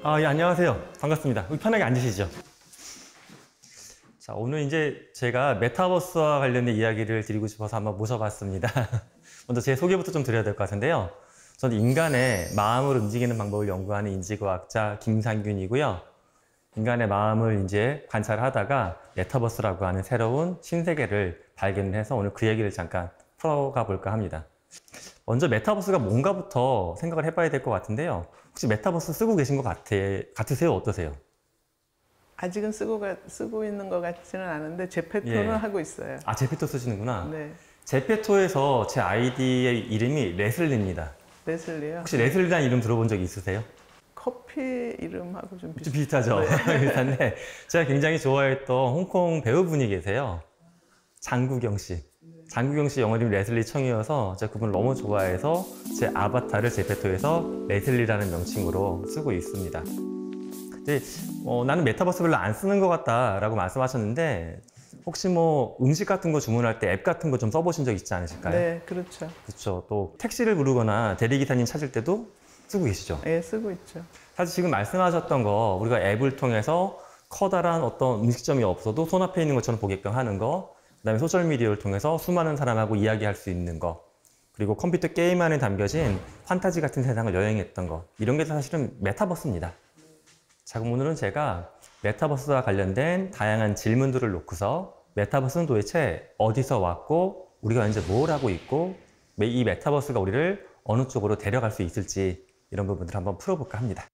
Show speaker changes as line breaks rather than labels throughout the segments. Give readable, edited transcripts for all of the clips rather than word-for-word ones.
예, 안녕하세요. 반갑습니다. 여기 편하게 앉으시죠. 자, 오늘 이제 제가 메타버스와 관련된 이야기를 드리고 싶어서 한번 모셔봤습니다. 먼저 제 소개부터 좀 드려야 될 것 같은데요. 저는 인간의 마음을 움직이는 방법을 연구하는 인지과학자 김상균이고요. 인간의 마음을 이제 관찰하다가 메타버스라고 하는 새로운 신세계를 발견해서 오늘 그 얘기를 잠깐 풀어가 볼까 합니다. 먼저 메타버스가 뭔가부터 생각을 해봐야 될 것 같은데요. 혹시 메타버스 쓰고 계신 것 같으세요? 어떠세요?
아직은 쓰고 있는 것 같지는 않은데 제페토는
예.
하고 있어요.
제페토 쓰시는구나.
네.
제페토에서 제 아이디의 이름이 레슬리입니다.
레슬리요.
혹시 레슬리라는 이름 들어본 적이 있으세요?
커피 이름하고 좀
좀 비슷하죠?
네.
비슷한데 제가 굉장히 좋아했던 홍콩 배우분이 계세요. 장국영 씨. 장국영 씨 영어 이름이 레슬리 청이어서 제가 그분을 너무 좋아해서 제 아바타를 제페토에서 레슬리라는 명칭으로 쓰고 있습니다. 근데 나는 메타버스 별로 안 쓰는 것 같다라고 말씀하셨는데 혹시 뭐 음식 같은 거 주문할 때 앱 같은 거 좀 써보신 적 있지 않으실까요?
네, 그렇죠.
그렇죠. 또 택시를 부르거나 대리기사님 찾을 때도 쓰고 계시죠?
예, 쓰고 있죠.
사실 지금 말씀하셨던 거 우리가 앱을 통해서 커다란 어떤 음식점이 없어도 손 앞에 있는 것처럼 보게끔 하는 거, 그다음에 소셜미디어를 통해서 수많은 사람하고 이야기할 수 있는 거, 그리고 컴퓨터 게임 안에 담겨진 판타지 같은 세상을 여행했던 거, 이런 게 사실은 메타버스입니다. 자, 그럼 오늘은 제가 메타버스와 관련된 다양한 질문들을 놓고서 메타버스는 도대체 어디서 왔고 우리가 현재 뭘 하고 있고 이 메타버스가 우리를 어느 쪽으로 데려갈 수 있을지 이런 부분들을 한번 풀어볼까 합니다.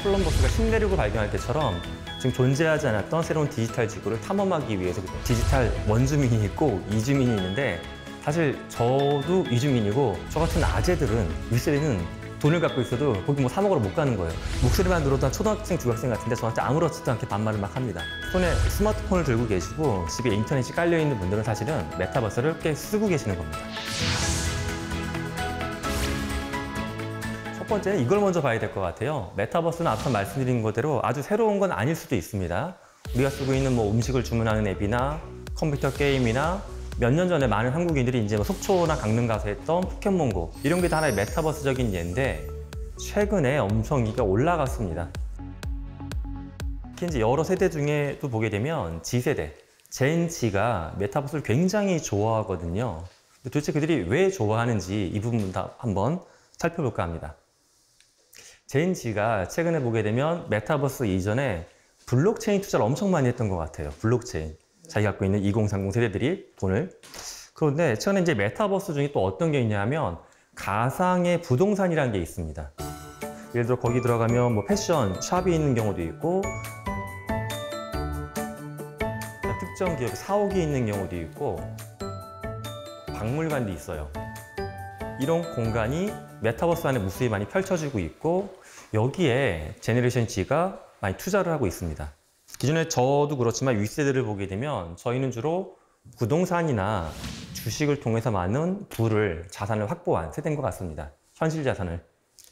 콜럼버스가 신대륙을 발견할 때처럼 지금 존재하지 않았던 새로운 디지털 지구를 탐험하기 위해서 디지털 원주민이 있고 이주민이 있는데, 사실 저도 이주민이고 저 같은 아재들은 윗세대는 돈을 갖고 있어도 거기 뭐 3억으로 못 가는 거예요. 목소리만 들어도 한 초등학생, 중학생 같은데 저한테 아무렇지도 않게 반말을 막 합니다. 손에 스마트폰을 들고 계시고 집에 인터넷이 깔려있는 분들은 사실은 메타버스를 꽤 쓰고 계시는 겁니다. 첫 번째는 이걸 먼저 봐야 될 것 같아요. 메타버스는 앞서 말씀드린 것대로 아주 새로운 건 아닐 수도 있습니다. 우리가 쓰고 있는 뭐 음식을 주문하는 앱이나 컴퓨터 게임이나 몇 년 전에 많은 한국인들이 이제 뭐 속초나 강릉 가서 했던 포켓몬고, 이런 게 다 하나의 메타버스적인 예인데 최근에 엄청 인기가 올라갔습니다. 특히 이제 여러 세대 중에도 보게 되면 G세대, 젠지가 메타버스를 굉장히 좋아하거든요. 도대체 그들이 왜 좋아하는지 이 부분 다 한번 살펴볼까 합니다. 젠지가 최근에 보게 되면 메타버스 이전에 블록체인 투자를 엄청 많이 했던 것 같아요. 블록체인. 자기 갖고 있는 2030 세대들이 돈을. 그런데 최근에 이제 메타버스 중에 또 어떤 게 있냐면 가상의 부동산이라는 게 있습니다. 예를 들어 거기 들어가면 뭐 패션, 샵이 있는 경우도 있고 특정 기업 사옥이 있는 경우도 있고 박물관도 있어요. 이런 공간이 메타버스 안에 무수히 많이 펼쳐지고 있고 여기에 제네레이션 G가 많이 투자를 하고 있습니다. 기존에 저도 그렇지만 윗세대를 보게 되면 저희는 주로 부동산이나 주식을 통해서 많은 부를, 자산을 확보한 세대인 것 같습니다. 현실 자산을.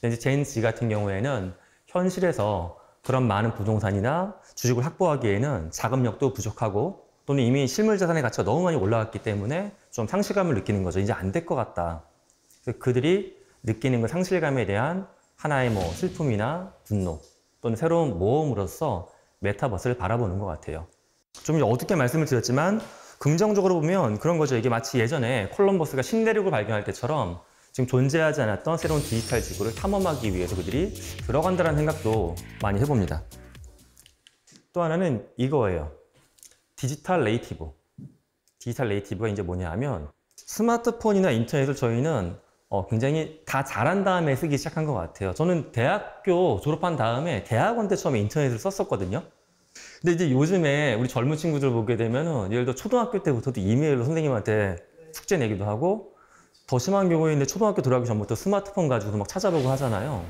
근데 이제 젠지 같은 경우에는 현실에서 그런 많은 부동산이나 주식을 확보하기에는 자금력도 부족하고 또는 이미 실물 자산의 가치가 너무 많이 올라갔기 때문에 좀 상실감을 느끼는 거죠. 이제 안 될 것 같다. 그래서 그들이 느끼는 그 상실감에 대한 하나의 뭐 슬픔이나 분노 또는 새로운 모험으로서 메타버스를 바라보는 것 같아요. 좀 어둡게 말씀을 드렸지만 긍정적으로 보면 그런 거죠. 이게 마치 예전에 콜럼버스가 신대륙을 발견할 때처럼 지금 존재하지 않았던 새로운 디지털 지구를 탐험하기 위해서 그들이 들어간다는 생각도 많이 해봅니다. 또 하나는 이거예요. 디지털 네이티브. 디지털 네이티브가 이제 뭐냐 하면 스마트폰이나 인터넷을 저희는 굉장히 다 잘한 다음에 쓰기 시작한 것 같아요. 저는 대학교 졸업한 다음에 대학원 때 처음에 인터넷을 썼었거든요. 근데 이제 요즘에 우리 젊은 친구들 보게 되면은 예를 들어 초등학교 때부터도 이메일로 선생님한테 숙제 내기도 하고 더 심한 경우에는 초등학교 들어가기 전부터 스마트폰 가지고도 막 찾아보고 하잖아요.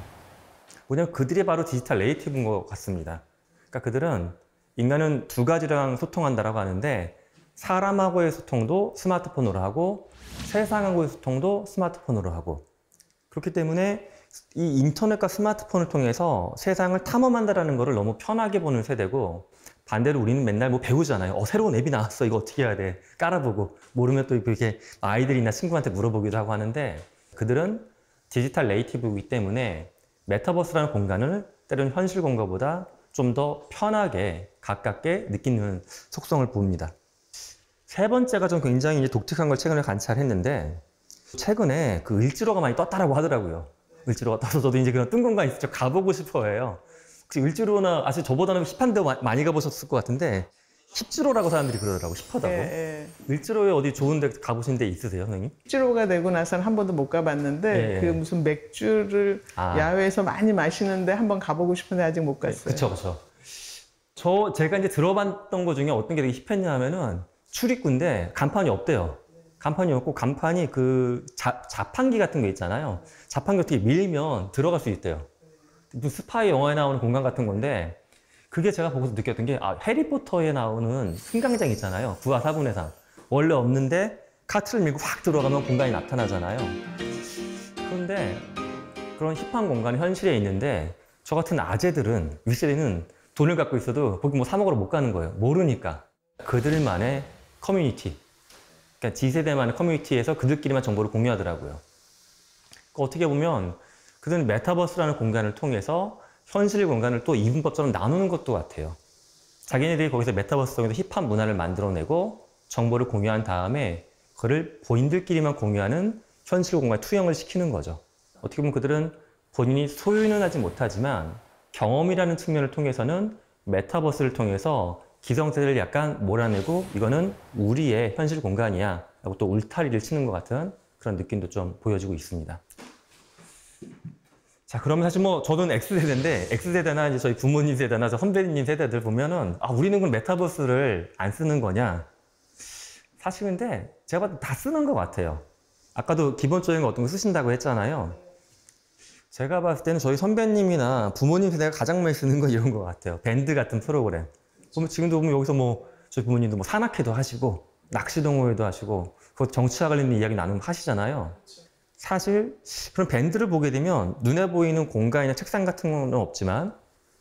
뭐냐면 그들이 바로 디지털 네이티브인 것 같습니다. 그러니까 그들은 인간은 두 가지랑 소통한다라고 하는데 사람하고의 소통도 스마트폰으로 하고 세상하고의 소통도 스마트폰으로 하고, 그렇기 때문에 이 인터넷과 스마트폰을 통해서 세상을 탐험한다라는 것을 너무 편하게 보는 세대고, 반대로 우리는 맨날 뭐 배우잖아요. 새로운 앱이 나왔어. 이거 어떻게 해야 돼? 깔아보고. 모르면 또 이렇게 아이들이나 친구한테 물어보기도 하고 하는데, 그들은 디지털 네이티브이기 때문에 메타버스라는 공간을 때로는 현실 공간보다 좀 더 편하게 가깝게 느끼는 속성을 보입니다. 세 번째가 좀 굉장히 이제 독특한 걸 최근에 관찰했는데, 최근에 그 을지로가 많이 떴다라고 하더라고요. 을지로가 떠서 저도 이제 그런 뜬 공간 있죠. 가보고 싶어 해요. 혹시 을지로나 아직 저보다는 힙한데 많이 가보셨을 것 같은데, 힙지로라고 사람들이 그러더라고. 힙하다고.
예,
을지로에 어디 좋은 데 가보신 데 있으세요, 선생님?
힙지로가 되고 나서는 한 번도 못 가봤는데
예.
그 무슨 맥주를 야외에서 많이 마시는데 한번 가보고 싶은데 아직 못 갔어요.
그쵸, 그쵸. 제가 이제 들어봤던 것 중에 어떤 게 되게 힙했냐 하면은 출입구인데 간판이 없대요. 간판이 없고, 간판이 그 자판기 같은 거 있잖아요. 자판기 어떻게 밀면 들어갈 수 있대요. 무슨 스파이 영화에 나오는 공간 같은 건데, 그게 제가 보고서 느꼈던 게, 해리포터에 나오는 승강장 있잖아요. 9화 4분의 3. 원래 없는데 카트를 밀고 확 들어가면 공간이 나타나잖아요. 그런데 그런 힙한 공간이 현실에 있는데, 저 같은 아재들은, 윗세대는 돈을 갖고 있어도 거기 뭐 사 먹으러 못 가는 거예요. 모르니까. 그들만의 커뮤니티. 그러니까 G세대만의 커뮤니티에서 그들끼리만 정보를 공유하더라고요. 어떻게 보면 그들은 메타버스라는 공간을 통해서 현실 공간을 또 이분법처럼 나누는 것도 같아요. 자기네들이 거기서 메타버스 속에서 힙한 문화를 만들어내고 정보를 공유한 다음에 그걸 본인들끼리만 공유하는 현실 공간 투영을 시키는 거죠. 어떻게 보면 그들은 본인이 소유는 하지 못하지만 경험이라는 측면을 통해서는 메타버스를 통해서 기성세대를 약간 몰아내고, 이거는 우리의 현실 공간이야 라고 또 울타리를 치는 것 같은 그런 느낌도 좀 보여지고 있습니다. 자, 그러면 사실 뭐 저는 X세대인데, X세대나 이제 저희 부모님 세대나 저 선배님 세대들 보면은 우리는 그럼 메타버스를 안 쓰는 거냐? 사실 근데 제가 봐도 다 쓰는 것 같아요. 아까도 기본적인 거 어떤 거 쓰신다고 했잖아요. 제가 봤을 때는 저희 선배님이나 부모님 세대가 가장 많이 쓰는 건 이런 것 같아요. 밴드 같은 프로그램. 보면 지금도 보면 여기서 뭐 저희 부모님도 뭐 산악회도 하시고 낚시 동호회도 하시고 그 정치와 관련된 이야기 나누면 하시잖아요. 사실 그런 밴드를 보게 되면 눈에 보이는 공간이나 책상 같은 건 없지만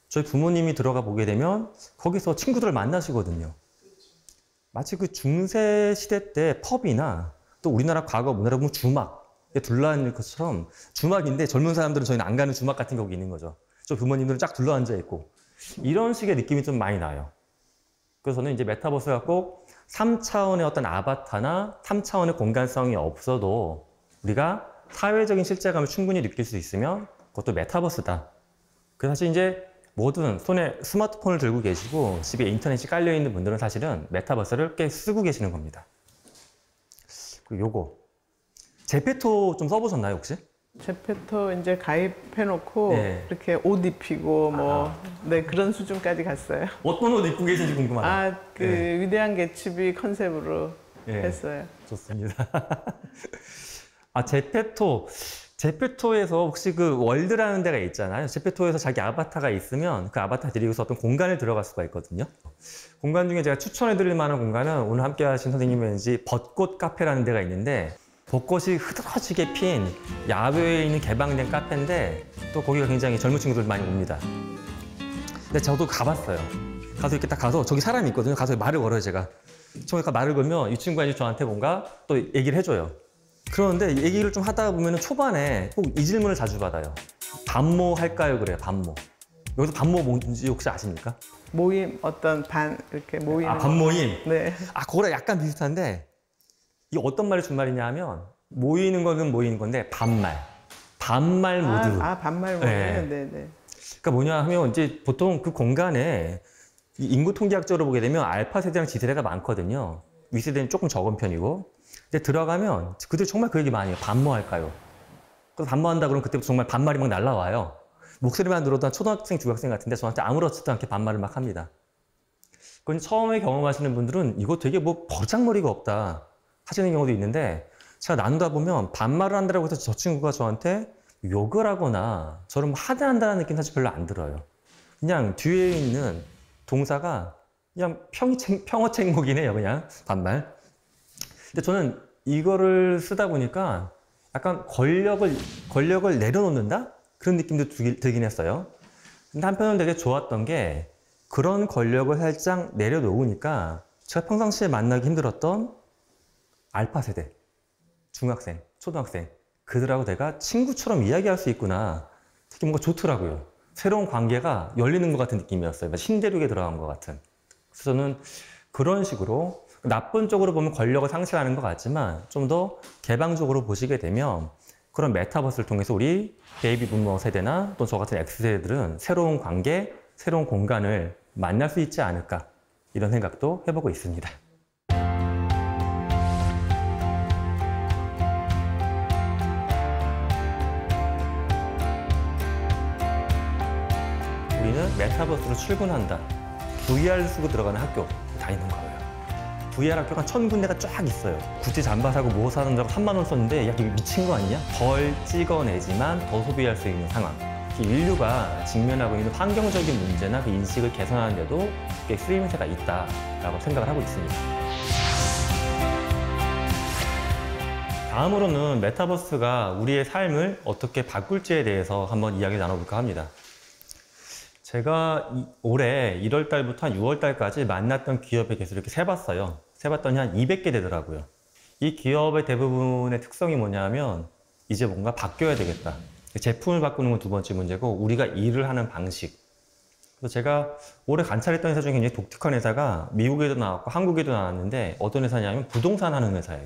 저희 부모님이 들어가 보게 되면 거기서 친구들을 만나시거든요. 마치 그 중세 시대 때 펍이나 또 우리나라 과거 문화로 보면 주막에 둘러앉는 것처럼, 주막인데 젊은 사람들은 저희는 안 가는 주막 같은 게 거기 있는 거죠. 저 부모님들은 쫙 둘러앉아 있고 이런 식의 느낌이 좀 많이 나요. 그래서 저는 이제 메타버스가 꼭 3차원의 어떤 아바타나 3차원의 공간성이 없어도 우리가 사회적인 실제감을 충분히 느낄 수 있으면 그것도 메타버스다. 그래서 사실 이제 모든 손에 스마트폰을 들고 계시고 집에 인터넷이 깔려 있는 분들은 사실은 메타버스를 꽤 쓰고 계시는 겁니다. 그리고 요거 제페토 좀 써보셨나요 혹시?
제페토 이제 가입해놓고
네.
이렇게 옷 입히고 뭐 네, 그런 수준까지 갔어요.
어떤 옷 입고 계신지 궁금하다. 네.
위대한 개츠비 컨셉으로
네.
했어요.
좋습니다. 제페토에서 혹시 그 월드라는 데가 있잖아요. 제페토에서 자기 아바타가 있으면 그 아바타 데리고서 어떤 공간을 들어갈 수가 있거든요. 공간 중에 제가 추천해 드릴 만한 공간은 오늘 함께 하신 선생님의 왠지 벚꽃 카페라는 데가 있는데, 벚꽃이 흐드러지게 핀 야외에 있는 개방된 카페인데 또 거기가 굉장히 젊은 친구들 많이 옵니다. 근데 저도 가봤어요. 가서 이렇게 딱 가서 저기 사람이 있거든요. 가서 말을 걸어요, 제가. 저기 말을 걸면 이 친구가 이제 저한테 뭔가 또 얘기를 해줘요. 그런데 얘기를 좀 하다 보면 초반에 꼭 이 질문을 자주 받아요. 반모 할까요? 그래요, 반모. 여기서 반모 뭔지 혹시 아십니까?
모임 어떤 이렇게 모이는
반모임?
네.
그거랑 약간 비슷한데 이 어떤 말이 준말이냐 하면 모이는 거는 모이는 건데 반말 모드.
반말 모드.
네.
네.
그러니까 뭐냐 하면 이제 보통 그 공간에 이 인구 통계학적으로 보게 되면 알파 세대랑 지 세대가 많거든요. 위 세대는 조금 적은 편이고. 근데 들어가면 그들 정말 그 얘기 많이 해요. 반모할까요? 그래서 반모한다 그러면 그때부터 정말 반말이 막 날라와요. 목소리만 들어도 한 초등학생, 중학생 같은데 저한테 아무렇지도 않게 반말을 막 합니다. 그건 처음에 경험하시는 분들은 이거 되게 뭐 버장머리가 없다 하시는 경우도 있는데, 제가 나누다 보면 반말을 한다고 해서 저 친구가 저한테 욕을 하거나 저를 뭐 하대한다는 느낌 사실 별로 안 들어요. 그냥 뒤에 있는 동사가 그냥 평어책목이네요, 그냥 반말. 근데 저는 이거를 쓰다 보니까 약간 권력을 내려놓는다? 그런 느낌도 들긴 했어요. 근데 한편으로는 되게 좋았던 게 그런 권력을 살짝 내려놓으니까 제가 평상시에 만나기 힘들었던 알파 세대, 중학생, 초등학생 그들하고 내가 친구처럼 이야기할 수 있구나. 특히 뭔가 좋더라고요. 새로운 관계가 열리는 것 같은 느낌이었어요. 신대륙에 들어간 것 같은. 그래서 저는 그런 식으로 나쁜 쪽으로 보면 권력을 상실하는 것 같지만 좀 더 개방적으로 보시게 되면 그런 메타버스를 통해서 우리 베이비 부머 세대나 또 저 같은 X세대들은 새로운 관계, 새로운 공간을 만날 수 있지 않을까 이런 생각도 해보고 있습니다. 우리는 메타버스로 출근한다. VR 쓰고 들어가는 학교 다니는 거예요. VR 학교가 1000군데가 쫙 있어요. 구찌 잠바 사고 뭐 사는다고 3만 원 썼는데 야, 이거 미친 거 아니냐? 덜 찍어내지만 더 소비할 수 있는 상황. 인류가 직면하고 있는 환경적인 문제나 그 인식을 개선하는 데도 꽤 쓰임새가 있다라고 생각을 하고 있습니다. 다음으로는 메타버스가 우리의 삶을 어떻게 바꿀지에 대해서 한번 이야기를 나눠볼까 합니다. 제가 올해 1월 달부터 한 6월 달까지 만났던 기업의 개수를 이렇게 세봤어요. 세봤더니 한 200개 되더라고요. 이 기업의 대부분의 특성이 뭐냐면 이제 뭔가 바뀌어야 되겠다. 제품을 바꾸는 건 두 번째 문제고 우리가 일을 하는 방식. 그래서 제가 올해 관찰했던 회사 중에 굉장히 독특한 회사가 미국에도 나왔고 한국에도 나왔는데 어떤 회사냐면 부동산 하는 회사예요.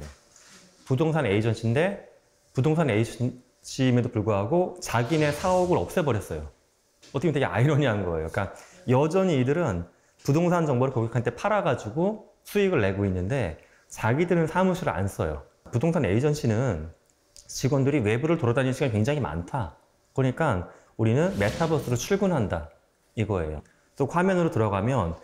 부동산 에이전시인데 부동산 에이전시임에도 불구하고 자기네 사옥을 없애버렸어요. 어떻게 보면 되게 아이러니한 거예요. 그러니까 여전히 이들은 부동산 정보를 고객한테 팔아가지고 수익을 내고 있는데 자기들은 사무실을 안 써요. 부동산 에이전시는 직원들이 외부를 돌아다니는 시간이 굉장히 많다. 그러니까 우리는 메타버스로 출근한다. 이거예요. 또 화면으로 들어가면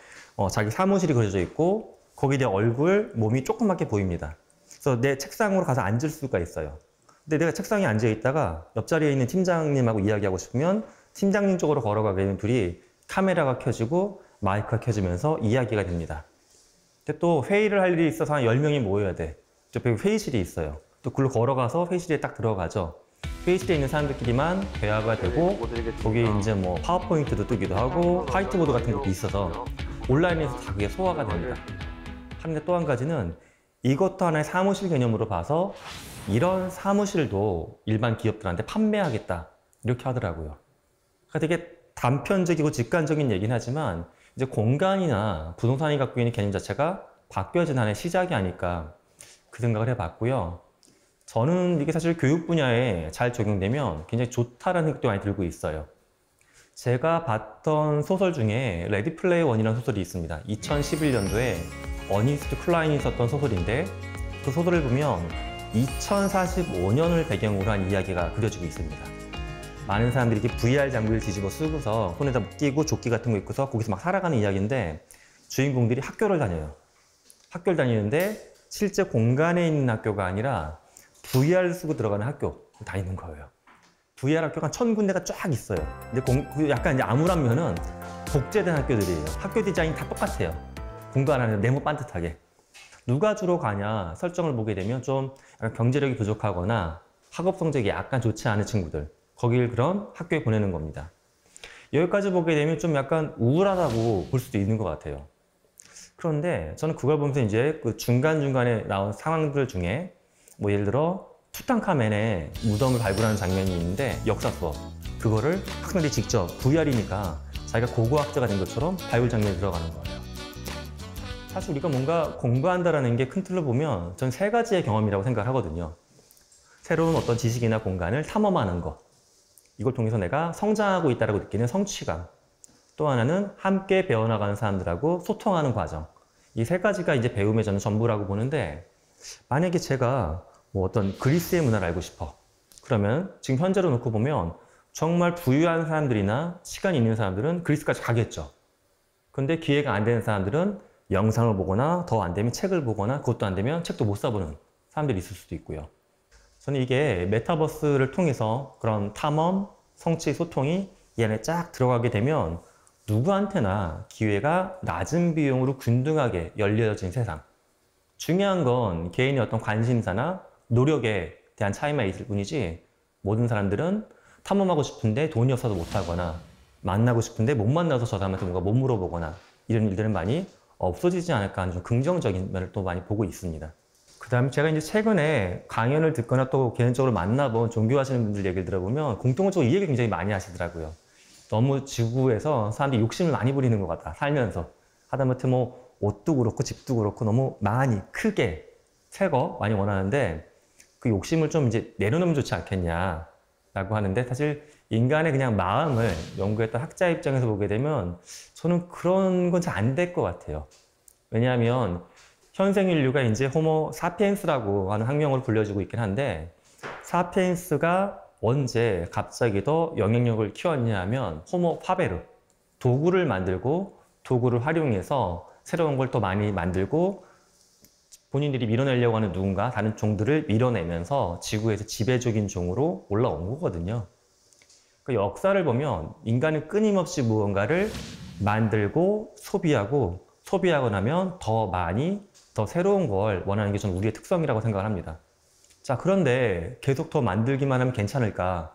자기 사무실이 그려져 있고 거기에 내 얼굴, 몸이 조그맣게 보입니다. 그래서 내 책상으로 가서 앉을 수가 있어요. 근데 내가 책상에 앉아 있다가 옆자리에 있는 팀장님하고 이야기하고 싶으면 팀장님 쪽으로 걸어가게 되면 둘이 카메라가 켜지고 마이크가 켜지면서 이야기가 됩니다. 근데 또 회의를 할 일이 있어서 한 10명이 모여야 돼. 옆에 회의실이 있어요. 또 글로 걸어가서 회의실에 딱 들어가죠. 회의실에 있는 사람들끼리만 대화가 되고 거기에 이제 뭐 파워포인트도 뜨기도 하고 화이트보드 같은 것도 있어서 온라인에서 다 그게 소화가 됩니다. 하는데 또 한 가지는 이것도 하나의 사무실 개념으로 봐서 이런 사무실도 일반 기업들한테 판매하겠다 이렇게 하더라고요. 그러니까 되게 단편적이고 직관적인 얘기는 하지만 이제 공간이나 부동산이 갖고 있는 개념 자체가 바뀌어진 하나의 시작이 아닐까 그 생각을 해봤고요. 저는 이게 사실 교육 분야에 잘 적용되면 굉장히 좋다라는 생각도 많이 들고 있어요. 제가 봤던 소설 중에 레디 플레이어 원이라는 소설이 있습니다. 2011년도에 어니스트 클라인이 썼던 소설인데 그 소설을 보면 2045년을 배경으로 한 이야기가 그려지고 있습니다. 많은 사람들이 이렇게 VR 장비를 뒤집어 쓰고서 손에다 끼고 조끼 같은 거 입고서 거기서 막 살아가는 이야기인데 주인공들이 학교를 다녀요. 학교를 다니는데 실제 공간에 있는 학교가 아니라 VR을 쓰고 들어가는 학교 다니는 거예요. VR 학교가 1000군데가 쫙 있어요. 근데 약간 이제 암울한 면은 복제된 학교들이에요. 학교 디자인이 다 똑같아요. 공간 안에 네모 반듯하게. 누가 주로 가냐 설정을 보게 되면 좀 약간 경제력이 부족하거나 학업 성적이 약간 좋지 않은 친구들. 거길 그런 학교에 보내는 겁니다. 여기까지 보게 되면 좀 약간 우울하다고 볼 수도 있는 것 같아요. 그런데 저는 그걸 보면서 이제 그 중간중간에 나온 상황들 중에 뭐 예를 들어 투탕카멘의 무덤을 발굴하는 장면이 있는데 역사 수업 그거를 학생들이 직접 VR이니까 자기가 고고학자가 된 것처럼 발굴 장면에 들어가는 거예요. 사실 우리가 뭔가 공부한다는 게 큰 틀로 보면 전 세 가지의 경험이라고 생각하거든요. 새로운 어떤 지식이나 공간을 탐험하는 것 이걸 통해서 내가 성장하고 있다고 느끼는 성취감 또 하나는 함께 배워나가는 사람들하고 소통하는 과정 이 세 가지가 이제 배움의 저는 전부라고 보는데 만약에 제가 뭐 어떤 그리스의 문화를 알고 싶어 그러면 지금 현재로 놓고 보면 정말 부유한 사람들이나 시간이 있는 사람들은 그리스까지 가겠죠. 근데 기회가 안 되는 사람들은 영상을 보거나 더 안 되면 책을 보거나 그것도 안 되면 책도 못 사보는 사람들이 있을 수도 있고요. 저는 이게 메타버스를 통해서 그런 탐험, 성취, 소통이 이 안에 쫙 들어가게 되면 누구한테나 기회가 낮은 비용으로 균등하게 열려진 세상. 중요한 건 개인의 어떤 관심사나 노력에 대한 차이만 있을 뿐이지 모든 사람들은 탐험하고 싶은데 돈이 없어서 못하거나 만나고 싶은데 못 만나서 저 사람한테 뭔가 못 물어보거나 이런 일들은 많이 없어지지 않을까 하는 좀 긍정적인 면을 또 많이 보고 있습니다. 그 다음에 제가 이제 최근에 강연을 듣거나 또 개인적으로 만나본 종교하시는 분들 얘기를 들어보면 공통적으로 이 얘기 굉장히 많이 하시더라고요. 너무 지구에서 사람들이 욕심을 많이 부리는 것 같다. 살면서. 하다못해 뭐 옷도 그렇고 집도 그렇고 너무 많이 크게 새 거 많이 원하는데 그 욕심을 좀 이제 내려놓으면 좋지 않겠냐 라고 하는데 사실 인간의 그냥 마음을 연구했던 학자 입장에서 보게 되면 저는 그런 건 잘 안 될 것 같아요. 왜냐하면 현생 인류가 이제 호모 사피엔스라고 하는 학명으로 불려지고 있긴 한데 사피엔스가 언제 갑자기 더 영향력을 키웠냐 하면 호모 파베르 도구를 만들고 도구를 활용해서 새로운 걸 더 많이 만들고 본인들이 밀어내려고 하는 누군가 다른 종들을 밀어내면서 지구에서 지배적인 종으로 올라온 거거든요. 그 역사를 보면 인간은 끊임없이 무언가를 만들고 소비하고 나면 더 많이 더 새로운 걸 원하는 게 저는 우리의 특성이라고 생각을 합니다. 자, 그런데 계속 더 만들기만 하면 괜찮을까?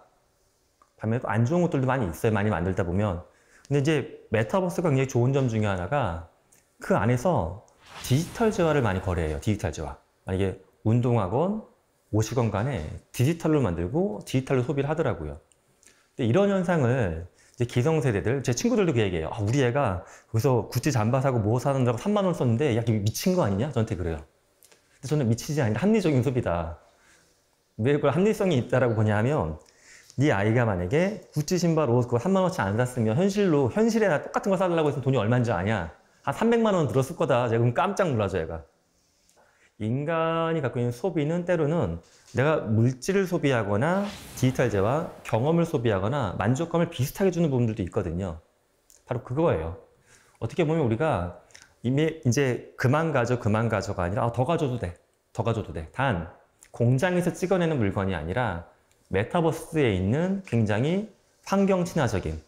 반면에 또 안 좋은 것들도 많이 있어요. 많이 만들다 보면. 근데 이제 메타버스가 굉장히 좋은 점 중에 하나가 그 안에서 디지털 재화를 많이 거래해요. 디지털 재화. 만약에 운동하건 모시건 간에 디지털로 만들고 디지털로 소비를 하더라고요. 근데 이런 현상을 이제 기성세대들, 제 친구들도 그 얘기해요. 아, 우리 애가 거기서 구찌 잠바 사고 뭐 사는다고 3만 원 썼는데 야, 미친 거 아니냐? 저한테 그래요. 근데 저는 미치지 아니라 합리적인 소비다. 왜 그걸 합리성이 있다라고 보냐 하면 네 아이가 만약에 구찌 신발 옷 그거 3만 원치 안 샀으면 현실에 똑같은 거 사달라고 했으면 돈이 얼마인지 아냐? 한 300만 원 들었을 거다. 제가 그럼 깜짝 놀라죠, 얘가. 인간이 갖고 있는 소비는 때로는 내가 물질을 소비하거나 디지털 재화, 경험을 소비하거나 만족감을 비슷하게 주는 부분들도 있거든요. 바로 그거예요. 어떻게 보면 우리가 이미 이제 그만 가져가 아니라 더 가져도 돼. 더 가져도 돼. 단 공장에서 찍어내는 물건이 아니라 메타버스에 있는 굉장히 환경 친화적인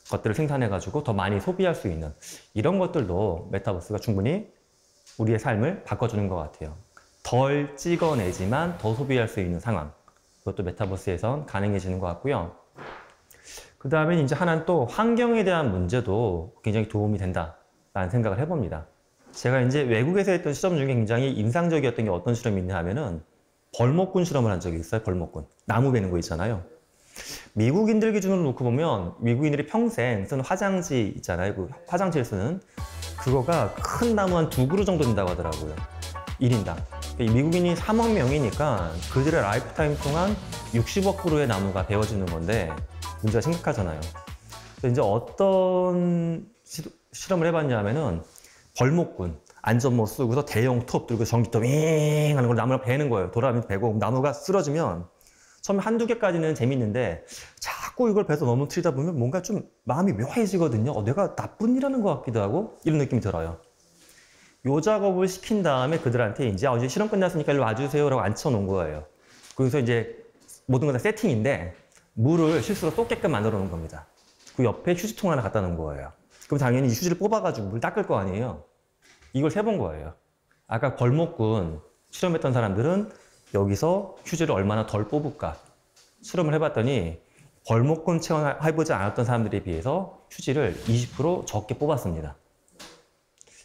것들을 생산해가지고 더 많이 소비할 수 있는 이런 것들도 메타버스가 충분히 우리의 삶을 바꿔주는 것 같아요. 덜 찍어내지만 더 소비할 수 있는 상황. 그것도 메타버스에선 가능해지는 것 같고요. 그 다음에 이제 하나는 또 환경에 대한 문제도 굉장히 도움이 된다라는 생각을 해봅니다. 제가 이제 외국에서 했던 실험 중에 굉장히 인상적이었던 게 어떤 실험이 있냐 하면은 벌목꾼 실험을 한 적이 있어요. 벌목꾼. 나무 베는 거 있잖아요. 미국인들 기준으로 놓고 보면 미국인들이 평생 쓰는 화장지 있잖아요. 그 화장지를 쓰는 그거가 큰 나무 한 2그루 정도 된다고 하더라고요. 1인당. 이 미국인이 3억 명이니까 그들의 라이프 타임 동안 60억 그루의 나무가 베어지는 건데 문제가 심각하잖아요. 그래서 이제 어떤 실험을 해봤냐 하면은 벌목꾼 안전모 쓰고서 대형 톱 들고 전기톱 윙 하는 걸 나무를 베는 거예요. 돌아가면서 베고 나무가 쓰러지면 처음에 한두 개까지는 재밌는데 자꾸 이걸 베서 넘어뜨리다 보면 뭔가 좀 마음이 묘해지거든요. 내가 나쁜 일 하는 것 같기도 하고 이런 느낌이 들어요. 요 작업을 시킨 다음에 그들한테 이제 실험 끝났으니까 일로 와주세요 라고 앉혀놓은 거예요. 그래서 이제 모든 건 다 세팅인데 물을 실수로 쏟게끔 만들어 놓은 겁니다. 그 옆에 휴지통 하나 갖다 놓은 거예요. 그럼 당연히 휴지를 뽑아가지고 물 닦을 거 아니에요. 이걸 세본 거예요. 아까 벌목꾼 실험했던 사람들은 여기서 휴지를 얼마나 덜 뽑을까 실험을 해봤더니 벌목꾼 체험해보지 않았던 사람들에 비해서 휴지를 20% 적게 뽑았습니다.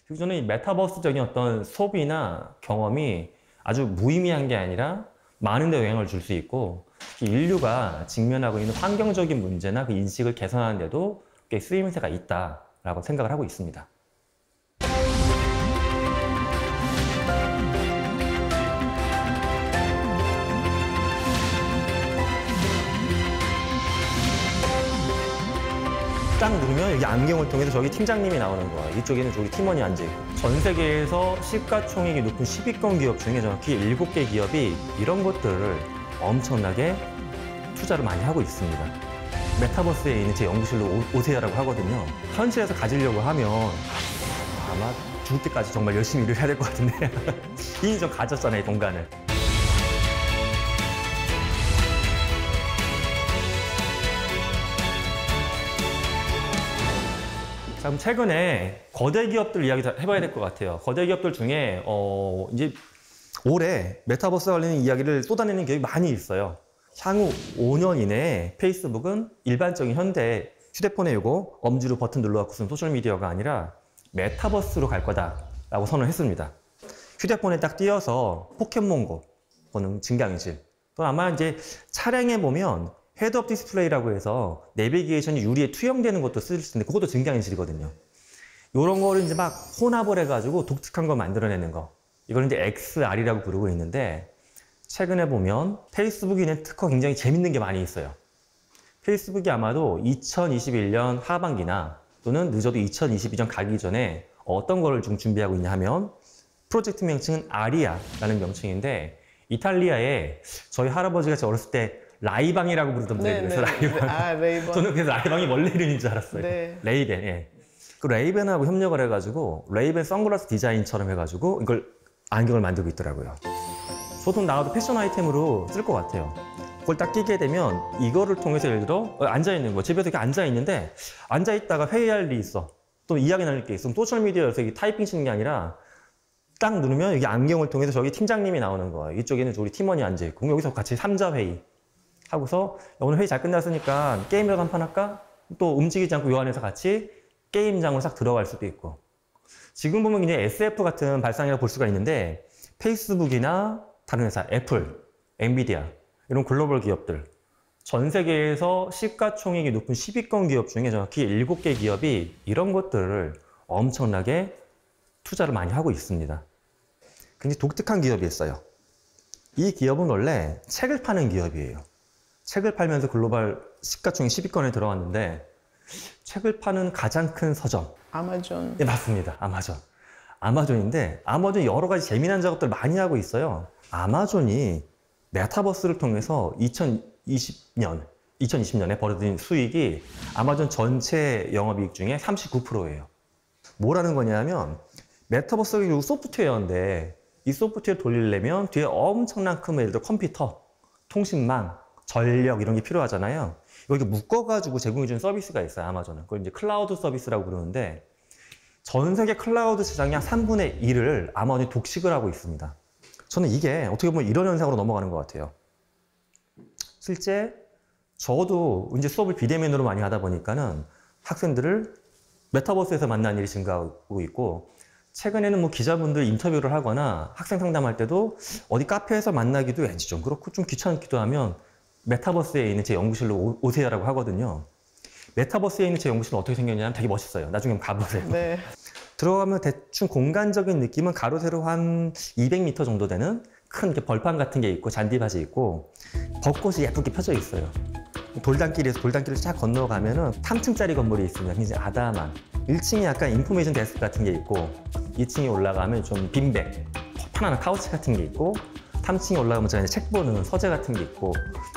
그리고 저는 이 메타버스적인 어떤 소비나 경험이 아주 무의미한 게 아니라 많은 데 영향을 줄 수 있고 인류가 직면하고 있는 환경적인 문제나 그 인식을 개선하는 데도 꽤 쓰임새가 있다라고 생각을 하고 있습니다. 딱 누르면 여기 안경을 통해서 저기 팀장님이 나오는 거예요. 이쪽에는 저기 팀원이 앉아있고. 전 세계에서 시가총액이 높은 10위권 기업 중에 정확히 7개 기업이 이런 것들을 엄청나게 투자를 많이 하고 있습니다. 메타버스에 있는 제 연구실로 오세요라고 하거든요. 현실에서 가지려고 하면 아마 죽을 때까지 정말 열심히 일을 해야 될 것 같은데 이미 좀 가졌잖아요, 공간을. 자, 그럼 최근에 거대 기업들 이야기 해봐야 될 것 같아요. 거대 기업들 중에 이제 올해 메타버스 관련 이야기를 쏟아내는 기업이 많이 있어요. 향후 5년 이내에 페이스북은 일반적인 현대 휴대폰에 요거 엄지로 버튼 눌러갖고 쓰는 소셜미디어가 아니라 메타버스로 갈 거다라고 선언을 했습니다. 휴대폰에 딱 띄어서 포켓몬고 또는 증강이질 또는 아마 이제 차량에 보면 헤드업 디스플레이라고 해서 내비게이션이 유리에 투영되는 것도 쓸 수 있는데 그것도 증강이질이거든요. 이런 거를 이제 막 혼합을 해가지고 독특한 걸 만들어내는 거. 이걸 이제 XR이라고 부르고 있는데 최근에 보면 페이스북이 낸 특허 굉장히 재밌는 게 많이 있어요. 페이스북이 아마도 2021년 하반기나 또는 늦어도 2022년 가기 전에 어떤 거를 좀 준비하고 있냐 하면 프로젝트 명칭은 아리아라는 명칭인데 이탈리아에 저희 할아버지가 저 어렸을 때 라이방이라고 부르던데 그래서 라이방.
아, 레이번.
저는 그래서 라이방이 원래 이름인 줄 알았어요.
네.
레이벤. 예. 그 레이벤하고 협력을 해가지고 레이벤 선글라스 디자인처럼 해가지고 이걸 안경을 만들고 있더라고요. 보통 나와도 패션 아이템으로 쓸 것 같아요. 그걸 딱 끼게 되면 이거를 통해서 예를 들어 앉아있는 거 집에서 이렇게 앉아있는데 앉아있다가 회의할 일이 있어. 또 이야기 나눌 게 있어. 소셜미디어에서 이게 타이핑 치는 게 아니라 딱 누르면 이게 안경을 통해서 저기 팀장님이 나오는 거예요. 이쪽에는 우리 팀원이 앉아있고 그럼 여기서 같이 3자 회의 하고서 오늘 회의 잘 끝났으니까 게임이라도 한 판 할까? 또 움직이지 않고 요 안에서 같이 게임장으로 싹 들어갈 수도 있고 지금 보면 이제 SF 같은 발상이라고 볼 수가 있는데 페이스북이나 다른 회사, 애플, 엔비디아 이런 글로벌 기업들 전 세계에서 시가총액이 높은 10위권 기업 중에 정확히 7개 기업이 이런 것들을 엄청나게 투자를 많이 하고 있습니다. 굉장히 독특한 기업이 있어요. 이 기업은 원래 책을 파는 기업이에요. 책을 팔면서 글로벌 시가총액 10위권에 들어왔는데 책을 파는 가장 큰 서점.
아마존.
네, 맞습니다. 아마존. 아마존인데 아마존이 여러 가지 재미난 작업들을 많이 하고 있어요. 아마존이 메타버스를 통해서 2020년에 벌어진 수익이 아마존 전체 영업이익 중에 39%예요. 뭐라는 거냐면 메타버스가 결국 소프트웨어인데 이 소프트웨어 돌리려면 뒤에 엄청난 큰 예를 들어 컴퓨터, 통신망, 전력 이런 게 필요하잖아요. 이걸 이렇게 묶어가지고 제공해주는 서비스가 있어요. 아마존은. 그걸 이제 클라우드 서비스라고 부르는데 전 세계 클라우드 시장의 한 3분의 1을 아마존이 독식을 하고 있습니다. 저는 이게 어떻게 보면 이런 현상으로 넘어가는 것 같아요. 실제 저도 이제 수업을 비대면으로 많이 하다 보니까는 학생들을 메타버스에서 만나는 일이 증가하고 있고 최근에는 뭐 기자분들 인터뷰를 하거나 학생 상담할 때도 어디 카페에서 만나기도 왠지 좀 그렇고 좀 귀찮기도 하면 메타버스에 있는 제 연구실로 오세요라고 하거든요. 메타버스에 있는 제 연구실은 어떻게 생겼냐면 되게 멋있어요. 나중에 한번 가보세요.
네.
들어가면 대충 공간적인 느낌은 가로 세로 한 200m 정도 되는 큰 이렇게 벌판 같은 게 있고 잔디밭이 있고 벚꽃이 예쁘게 펴져 있어요. 돌담길에서 돌담길을 쫙 건너가면은 3층짜리 건물이 있습니다. 굉장히 아담한 1층에 약간 인포메이션 데스크 같은 게 있고 2층에 올라가면 좀 빈백, 편안한 카우치 같은 게 있고 3층에 올라가면 제가 이제 책 보는 서재 같은 게 있고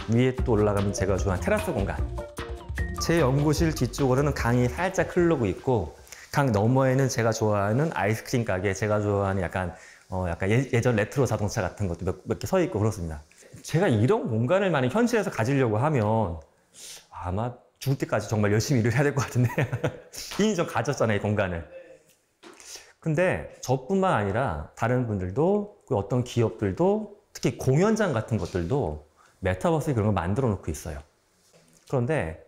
위에 또 올라가면 제가 좋아하는 테라스 공간. 제 연구실 뒤쪽으로는 강이 살짝 흐르고 있고 강 너머에는 제가 좋아하는 아이스크림 가게, 제가 좋아하는 약간 예전 레트로 자동차 같은 것도 몇 개 서 있고 그렇습니다. 제가 이런 공간을 만약 현실에서 가지려고 하면 아마 죽을 때까지 정말 열심히 일을 해야 될 것 같은데 이미 좀 가졌잖아요, 이 공간을. 근데 저뿐만 아니라 다른 분들도 어떤 기업들도 특히 공연장 같은 것들도 메타버스에 그런 걸 만들어 놓고 있어요. 그런데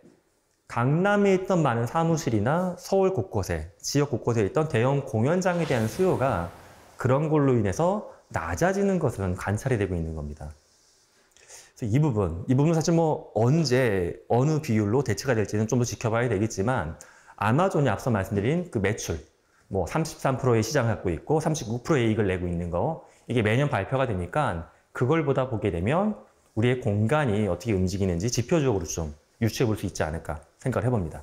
강남에 있던 많은 사무실이나 서울 곳곳에, 지역 곳곳에 있던 대형 공연장에 대한 수요가 그런 걸로 인해서 낮아지는 것은 관찰이 되고 있는 겁니다. 그래서 이 부분은 사실 뭐 언제, 어느 비율로 대체가 될지는 좀 더 지켜봐야 되겠지만 아마존이 앞서 말씀드린 그 매출, 뭐 33%의 시장을 갖고 있고 39%의 이익을 내고 있는 거, 이게 매년 발표가 되니까 그걸 보다 보게 되면 우리의 공간이 어떻게 움직이는지 지표적으로 좀 유추해 볼 수 있지 않을까 생각을 해봅니다.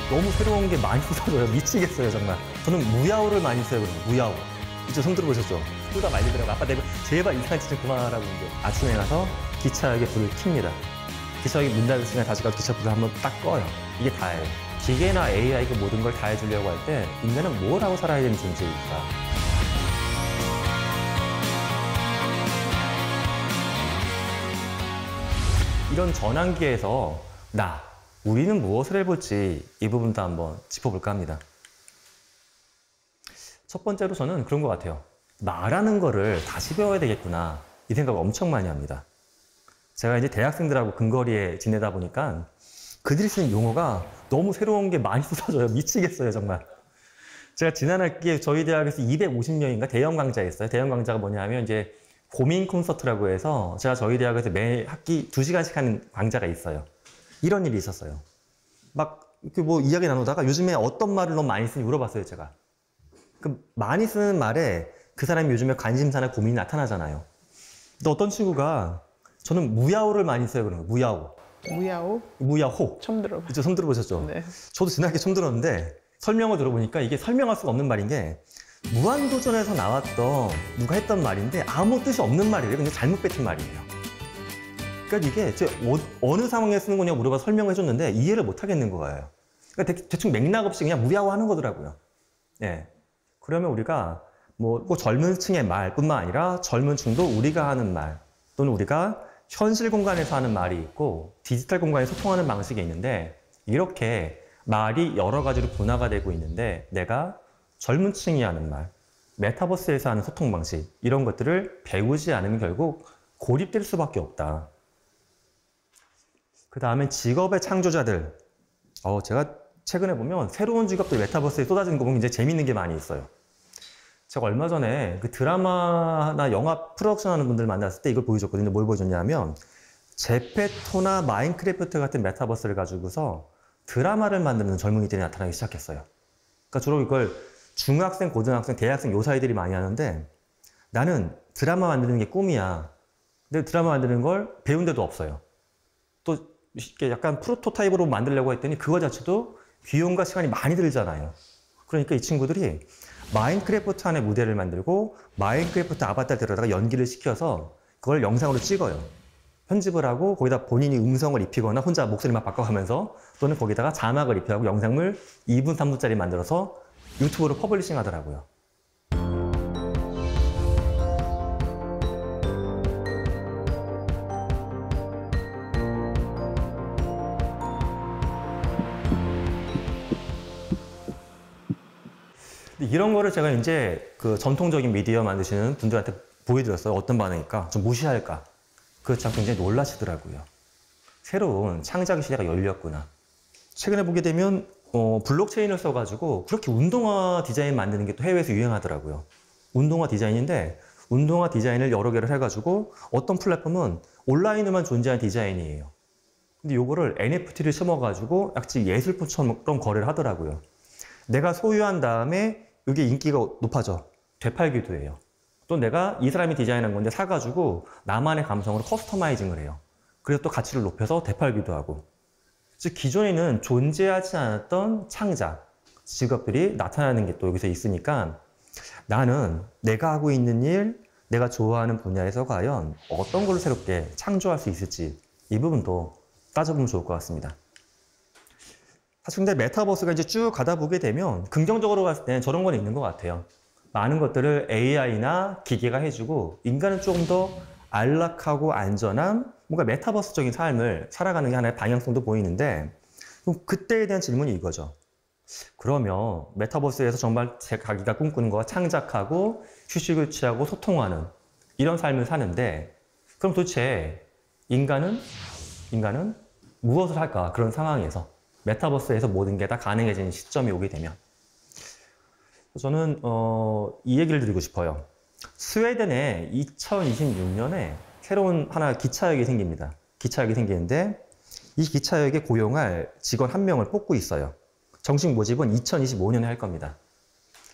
너무 새로운 게 많이 써져요. 미치겠어요, 정말. 저는 무야호를 많이 써요, 그러면. 무야호. 이쪽 손 들어보셨죠? 쏟아 말리더라고. 아빠 내가 제발 이상한 짓 좀 그만하라고 이제. 아침에 가서 기차역에 불을 켭니다. 기차역이 문 닫을 시간에 다시 가서 기차 불을 한번 딱 꺼요. 이게 다예요. 기계나 AI가 모든 걸 다 해주려고 할 때 인간은 뭘 하고 살아야 되는 존재일까? 이런 전환기에서 우리는 무엇을 해볼지 이 부분도 한번 짚어볼까 합니다. 첫 번째로 저는 그런 것 같아요. 나라는 거를 다시 배워야 되겠구나 이 생각을 엄청 많이 합니다. 제가 이제 대학생들하고 근거리에 지내다 보니까 그들이 쓰는 용어가 너무 새로운 게 많이 쏟아져요. 미치겠어요 정말. 제가 지난 학기에 저희 대학에서 250명인가 대형 강좌했어요. 대형 강좌가 뭐냐면 이제 고민 콘서트라고 해서 제가 저희 대학에서 매 학기 2시간씩 하는 강좌가 있어요. 이런 일이 있었어요. 막 이렇게 뭐 이야기 나누다가 요즘에 어떤 말을 너무 많이 쓰니 물어봤어요 제가. 그 많이 쓰는 말에 그 사람이 요즘에 관심사나 고민이 나타나잖아요. 근데 어떤 친구가 저는 무야호를 많이 써요. 그러는 거예요. 무야호.
무야호?
무야호.
처음 들어봐요.
그쵸, 처음 들어보셨죠?
네.
저도 지난 학기 처음 들었는데 설명을 들어보니까 이게 설명할 수가 없는 말인 게 무한도전에서 나왔던 누가 했던 말인데 아무 뜻이 없는 말이에요. 그냥 잘못 뱉은 말이에요. 그러니까 이게 제가 어느 상황에 쓰는 거냐고 물어봐서 설명을 해줬는데 이해를 못 하겠는 거예요. 그러니까 대충 맥락 없이 그냥 무야호 하는 거더라고요. 예. 그러면 우리가 뭐 꼭 젊은 층의 말뿐만 아니라 젊은 층도 우리가 하는 말 또는 우리가 현실 공간에서 하는 말이 있고 디지털 공간에서 소통하는 방식이 있는데 이렇게 말이 여러 가지로 분화가 되고 있는데 내가 젊은 층이 하는 말, 메타버스에서 하는 소통 방식 이런 것들을 배우지 않으면 결국 고립될 수밖에 없다. 그 다음에 직업의 창조자들. 제가 최근에 보면 새로운 직업들 메타버스에 쏟아지는 거 보면 이제 재밌는 게 많이 있어요. 제가 얼마 전에 그 드라마나 영화 프로덕션 하는 분들 만났을 때 이걸 보여줬거든요. 뭘 보여줬냐면 제페토나 마인크래프트 같은 메타버스를 가지고서 드라마를 만드는 젊은이들이 나타나기 시작했어요. 그러니까 주로 이걸 중학생, 고등학생, 대학생 요 사이들이 많이 하는데 나는 드라마 만드는 게 꿈이야. 근데 드라마 만드는 걸 배운 데도 없어요. 또 이렇게 약간 프로토타입으로 만들려고 했더니 그거 자체도 비용과 시간이 많이 들잖아요. 그러니까 이 친구들이 마인크래프트 안에 무대를 만들고 마인크래프트 아바타를 데려다가 연기를 시켜서 그걸 영상으로 찍어요. 편집을 하고 거기다 본인이 음성을 입히거나 혼자 목소리만 바꿔가면서 또는 거기다가 자막을 입혀가고 영상을 2분, 3분짜리 만들어서 유튜브로 퍼블리싱 하더라고요. 이런 거를 제가 이제 그 전통적인 미디어 만드시는 분들한테 보여드렸어요. 어떤 반응일까? 좀 무시할까? 그렇지 않고 굉장히 놀라시더라고요. 새로운 창작 시대가 열렸구나. 최근에 보게 되면 블록체인을 써가지고 그렇게 운동화 디자인 만드는 게 또 해외에서 유행하더라고요. 운동화 디자인인데 운동화 디자인을 여러 개를 해가지고 어떤 플랫폼은 온라인에만 존재하는 디자인이에요. 근데 요거를 NFT를 심어가지고 약간 예술품처럼 거래를 하더라고요. 내가 소유한 다음에 이게 인기가 높아져. 되팔기도 해요. 또 내가 이 사람이 디자인한 건데 사가지고 나만의 감성으로 커스터마이징을 해요. 그래서 또 가치를 높여서 되팔기도 하고. 즉 기존에는 존재하지 않았던 창작, 직업들이 나타나는 게 또 여기서 있으니까 나는 내가 하고 있는 일, 내가 좋아하는 분야에서 과연 어떤 걸 새롭게 창조할 수 있을지 이 부분도 따져보면 좋을 것 같습니다. 사실 근데 메타버스가 이제 쭉 가다 보게 되면 긍정적으로 봤을 때는 저런 건 있는 것 같아요. 많은 것들을 AI나 기계가 해주고 인간은 조금 더 안락하고 안전한 뭔가 메타버스적인 삶을 살아가는 게 하나의 방향성도 보이는데 그럼 그때에 대한 질문이 이거죠. 그러면 메타버스에서 정말 자기가 꿈꾸는 거 창작하고 휴식을 취하고 소통하는 이런 삶을 사는데 그럼 도대체 인간은 무엇을 할까? 그런 상황에서 메타버스에서 모든 게 다 가능해지는 시점이 오게 되면 저는 이 얘기를 드리고 싶어요. 스웨덴에 2026년에 새로운 하나 기차역이 생깁니다. 기차역이 생기는데 이 기차역에 고용할 직원 1명을 뽑고 있어요. 정식 모집은 2025년에 할 겁니다.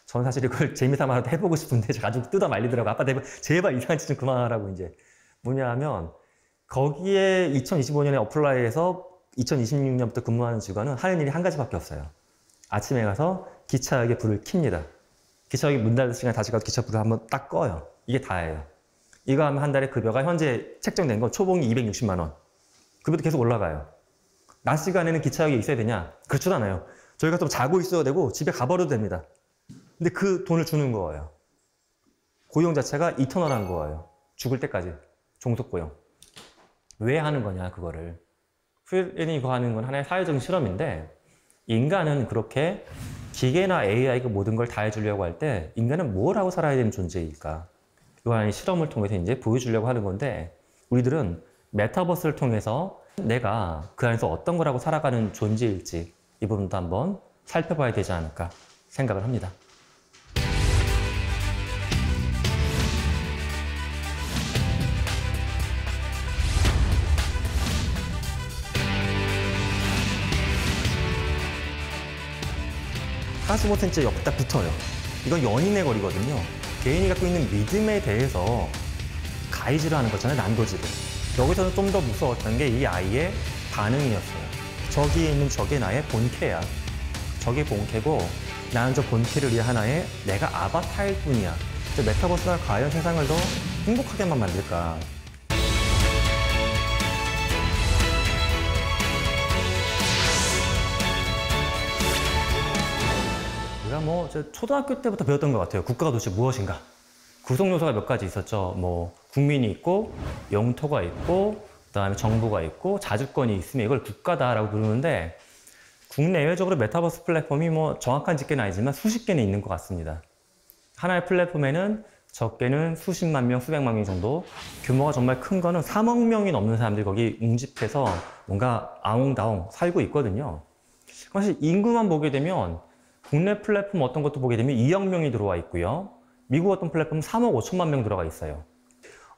저는 사실 이걸 재미삼아라도 해보고 싶은데 가지고 뜯어 말리더라고요. 아빠 제발 이상한 짓 좀 그만하라고 이제. 뭐냐 하면 거기에 2025년에 어플라이해서 2026년부터 근무하는 직원은 하는 일이 한 가지밖에 없어요. 아침에 가서 기차역에 불을 켭니다. 기차역이 문 닫을 시간에 다시 가서 기차 불을 한번 딱 꺼요. 이게 다예요. 이거 하면 한 달에 급여가 현재 책정된 건 초봉이 260만 원. 급여도 계속 올라가요. 낮 시간에는 기차역에 있어야 되냐? 그렇지도 않아요. 저희가 또 자고 있어야 되고 집에 가버려도 됩니다. 근데 그 돈을 주는 거예요. 고용 자체가 이터널한 거예요. 죽을 때까지. 종속고용. 왜 하는 거냐, 그거를. 프리랜딩 하는 건 하나의 사회적인 실험인데 인간은 그렇게 기계나 AI가 모든 걸 다 해주려고 할 때 인간은 뭘 하고 살아야 되는 존재일까? 이거 하나의 실험을 통해서 이제 보여주려고 하는 건데 우리들은 메타버스를 통해서 내가 그 안에서 어떤 걸 하고 살아가는 존재일지 이 부분도 한번 살펴봐야 되지 않을까 생각을 합니다. 사십오 센치 옆에 딱 붙어요. 이건 연인의 거리거든요. 개인이 갖고 있는 믿음에 대해서 가이즈를 하는 거잖아요, 난도질을. 여기서는 좀 더 무서웠던 게 이 아이의 반응이었어요. 저기에 있는 저게 나의 본캐야. 저게 본캐고 나는 저 본캐를 위해 하나의 내가 아바타일 뿐이야. 메타버스가 과연 세상을 더 행복하게만 만들까? 우리가 뭐 초등학교 때부터 배웠던 것 같아요. 국가가 도대체 무엇인가? 구성 요소가 몇 가지 있었죠. 뭐 국민이 있고 영토가 있고 그다음에 정부가 있고 자주권이 있으면 이걸 국가다라고 부르는데 국내외적으로 메타버스 플랫폼이 뭐 정확한 집계는 아니지만 수십 개는 있는 것 같습니다. 하나의 플랫폼에는 적게는 수십만 명, 수백만 명 정도, 규모가 정말 큰 거는 3억 명이 넘는 사람들이 거기 웅집해서 뭔가 아웅다웅 살고 있거든요. 사실 인구만 보게 되면 국내 플랫폼 어떤 것도 보게 되면 2억 명이 들어와 있고요. 미국 어떤 플랫폼은 3억 5천만 명 들어가 있어요.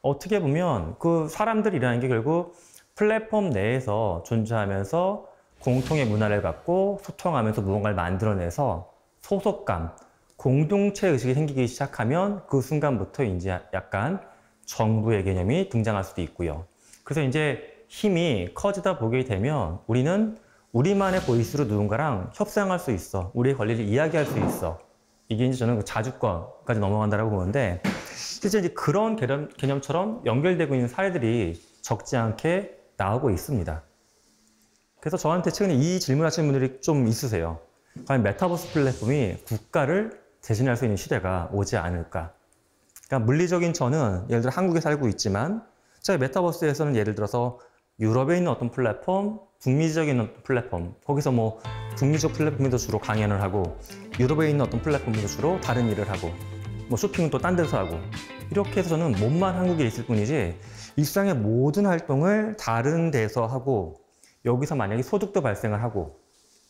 어떻게 보면 그 사람들이라는 게 결국 플랫폼 내에서 존재하면서 공통의 문화를 갖고 소통하면서 무언가를 만들어내서 소속감, 공동체 의식이 생기기 시작하면 그 순간부터 이제 약간 정부의 개념이 등장할 수도 있고요. 그래서 이제 힘이 커지다 보게 되면 우리는 우리만의 보이스로 누군가랑 협상할 수 있어. 우리의 권리를 이야기할 수 있어. 이게 이제 저는 그 자주권까지 넘어간다고 보는데 실제 이제 그런 개념처럼 연결되고 있는 사례들이 적지 않게 나오고 있습니다. 그래서 저한테 최근에 이 질문하시는 분들이 좀 있으세요. 과연 메타버스 플랫폼이 국가를 대신할 수 있는 시대가 오지 않을까? 그러니까 물리적인 저는 예를 들어 한국에 살고 있지만 제가 메타버스에서는 예를 들어서 유럽에 있는 어떤 플랫폼, 북미적인 어떤 플랫폼, 거기서 뭐 북미적 플랫폼에도 주로 강연을 하고 유럽에 있는 어떤 플랫폼에도 주로 다른 일을 하고 뭐 쇼핑은 또 딴 데서 하고 이렇게 해서 저는 몸만 한국에 있을 뿐이지 일상의 모든 활동을 다른 데서 하고 여기서 만약에 소득도 발생을 하고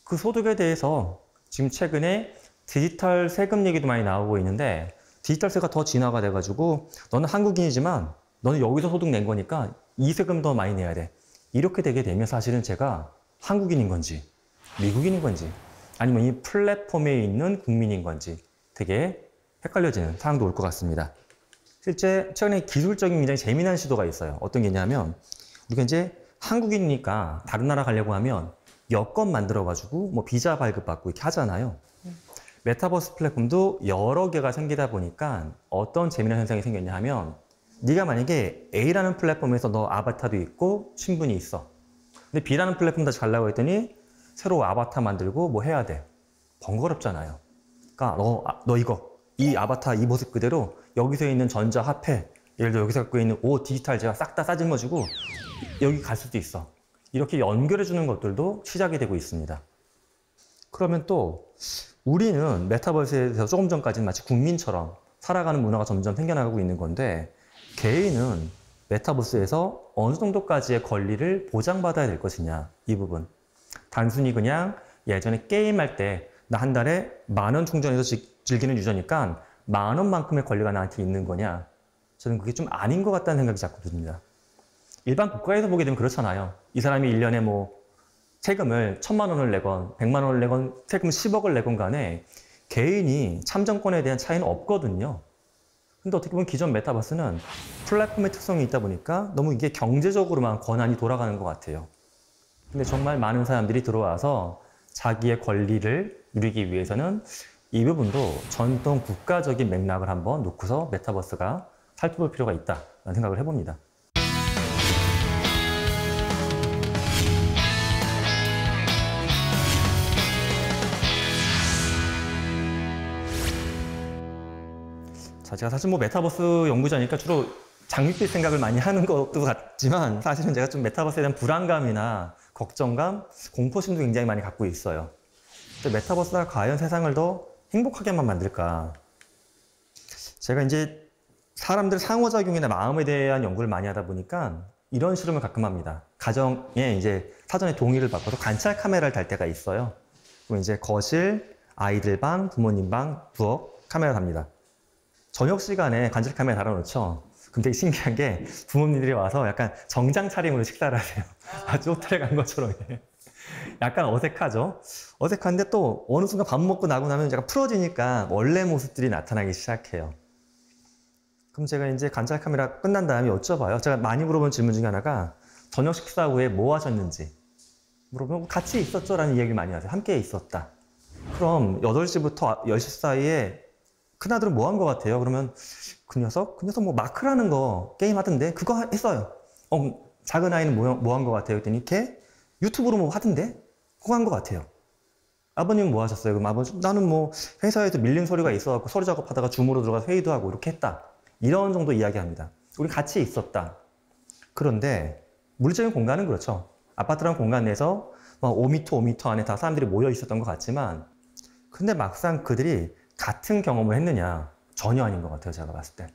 그 소득에 대해서 지금 최근에 디지털 세금 얘기도 많이 나오고 있는데 디지털세가 더 진화가 돼가지고 너는 한국인이지만 너는 여기서 소득 낸 거니까 이 세금 더 많이 내야 돼. 이렇게 되게 되면 사실은 제가 한국인인 건지 미국인인 건지 아니면 이 플랫폼에 있는 국민인 건지 되게 헷갈려지는 상황도 올 것 같습니다. 실제 최근에 기술적인 굉장히 재미난 시도가 있어요. 어떤 게 있냐면 우리가 이제 한국인이니까 다른 나라 가려고 하면 여권 만들어가지고 뭐 비자 발급받고 이렇게 하잖아요. 메타버스 플랫폼도 여러 개가 생기다 보니까 어떤 재미난 현상이 생겼냐 하면 네가 만약에 A라는 플랫폼에서 너 아바타도 있고 친분이 있어. 근데 B라는 플랫폼 다시 가려고 했더니 새로 아바타 만들고 뭐 해야 돼. 번거롭잖아요. 그러니까 너 이거 이 아바타 이 모습 그대로 여기서 있는 전자화폐 예를 들어 여기서 갖고 있는 옷 디지털 제가 싹 다 싸질러주고 여기 갈 수도 있어. 이렇게 연결해주는 것들도 시작이 되고 있습니다. 그러면 또 우리는 메타버스에서 조금 전까지는 마치 국민처럼 살아가는 문화가 점점 생겨나가고 있는 건데 개인은 메타버스에서 어느 정도까지의 권리를 보장받아야 될 것이냐 이 부분. 단순히 그냥 예전에 게임할 때 나 한 달에 10,000원 충전해서 즐기는 유저니까 10,000원만큼의 권리가 나한테 있는 거냐. 저는 그게 좀 아닌 것 같다는 생각이 자꾸 듭니다. 일반 국가에서 보게 되면 그렇잖아요. 이 사람이 1년에 뭐 세금을 1,000만 원을 내건 100만 원을 내건 세금 10억을 내건 간에 개인이 참정권에 대한 차이는 없거든요. 근데 어떻게 보면 기존 메타버스는 플랫폼의 특성이 있다 보니까 너무 이게 경제적으로만 권한이 돌아가는 것 같아요. 근데 정말 많은 사람들이 들어와서 자기의 권리를 누리기 위해서는 이 부분도 전통 국가적인 맥락을 한번 놓고서 메타버스가 살펴볼 필요가 있다는 생각을 해봅니다. 자, 제가 사실 뭐 메타버스 연구자니까 주로 장밋빛 생각을 많이 하는 것도 같지만 사실은 제가 좀 메타버스에 대한 불안감이나 걱정감, 공포심도 굉장히 많이 갖고 있어요. 근데 메타버스가 과연 세상을 더 행복하게만 만들까? 제가 이제 사람들 상호작용이나 마음에 대한 연구를 많이 하다 보니까 이런 실험을 가끔 합니다. 가정에 이제 사전에 동의를 받고서 관찰 카메라를 달 때가 있어요. 그럼 이제 거실, 아이들 방, 부모님 방, 부엌 카메라 답니다. 저녁 시간에 관찰 카메라 달아놓죠. 그럼 되게 신기한 게 부모님들이 와서 약간 정장 차림으로 식사를 하세요. 아주 호텔에 간 것처럼. 약간 어색하죠. 어색한데 또 어느 순간 밥 먹고 나고 나면 약간 풀어지니까 원래 모습들이 나타나기 시작해요. 그럼 제가 이제 관찰 카메라 끝난 다음에 여쭤봐요. 제가 많이 물어본 질문 중에 하나가 저녁 식사 후에 뭐 하셨는지 물어보면 같이 있었죠? 라는 이야기를 많이 하세요. 함께 있었다. 그럼 8시부터 10시 사이에 큰아들은 뭐 한 것 같아요? 그러면 그 녀석 뭐 마크라는 거 게임 하던데 그거 했어요. 작은 아이는 뭐 한 것 같아요? 그랬더니 걔 유튜브로 뭐 하던데 그거 한 것 같아요. 아버님은 뭐 하셨어요? 그럼 아버지 나는 뭐 회사에서 밀린 소리가 있어갖고 서류 작업하다가 줌으로 들어가서 회의도 하고 이렇게 했다. 이런 정도 이야기합니다. 우리 같이 있었다. 그런데 물리적인 공간은 그렇죠. 아파트라는 공간 내에서 5m, 5m 안에 다 사람들이 모여 있었던 것 같지만 근데 막상 그들이 같은 경험을 했느냐? 전혀 아닌 것 같아요. 제가 봤을 때.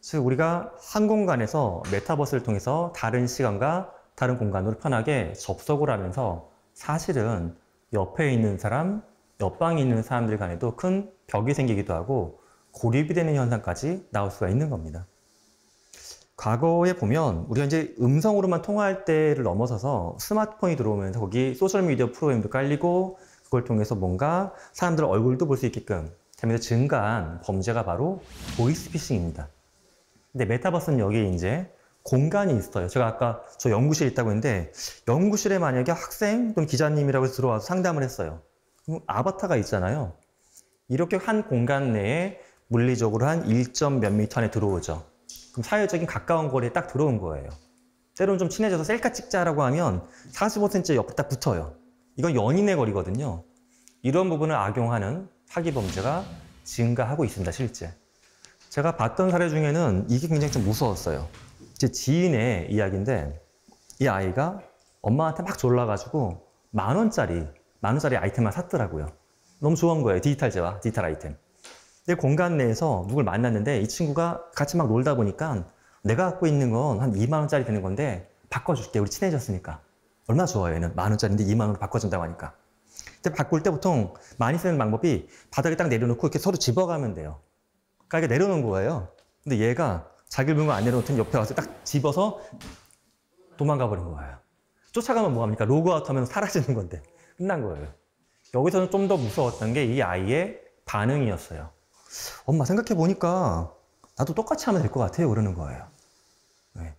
즉 우리가 한 공간에서 메타버스를 통해서 다른 시간과 다른 공간으로 편하게 접속을 하면서 사실은 옆에 있는 사람, 옆방에 있는 사람들 간에도 큰 벽이 생기기도 하고 고립이 되는 현상까지 나올 수가 있는 겁니다. 과거에 보면 우리가 이제 음성으로만 통화할 때를 넘어서서 스마트폰이 들어오면서 거기 소셜미디어 프로그램도 깔리고 그걸 통해서 뭔가 사람들 얼굴도 볼 수 있게끔 되면서 증가한 범죄가 바로 보이스피싱입니다. 근데 메타버스는 여기에 이제 공간이 있어요. 제가 아까 저 연구실에 있다고 했는데 연구실에 만약에 학생 또는 기자님이라고 해서 들어와서 상담을 했어요. 그럼 아바타가 있잖아요. 이렇게 한 공간 내에 물리적으로 한 1점 몇 미터 안에 들어오죠. 그럼 사회적인 가까운 거리에 딱 들어온 거예요. 때로는 좀 친해져서 셀카 찍자라고 하면 45cm 옆에 딱 붙어요. 이건 연인의 거리거든요. 이런 부분을 악용하는 사기 범죄가 증가하고 있습니다, 실제. 제가 봤던 사례 중에는 이게 굉장히 좀 무서웠어요. 제 지인의 이야기인데 이 아이가 엄마한테 막 졸라가지고 만 원짜리 아이템만 샀더라고요. 너무 좋은 거예요. 디지털 아이템. 근데 공간 내에서 누굴 만났는데 이 친구가 같이 막 놀다 보니까 내가 갖고 있는 건 한 2만 원짜리 되는 건데 바꿔줄게. 우리 친해졌으니까. 얼마나 좋아요. 얘는 만 원짜리인데 2만 원으로 바꿔준다고 하니까. 근데 바꿀 때 보통 많이 쓰는 방법이 바닥에 딱 내려놓고 이렇게 서로 집어가면 돼요. 그러니까 이게 내려놓은 거예요. 근데 얘가 자기 물건 안 내려놓더니 옆에 와서 딱 집어서 도망가 버린 거예요. 쫓아가면 뭐합니까? 로그아웃 하면 사라지는 건데 끝난 거예요. 여기서는 좀 더 무서웠던 게 이 아이의 반응이었어요. 엄마 생각해보니까 나도 똑같이 하면 될 것 같아요. 그러는 거예요. 네.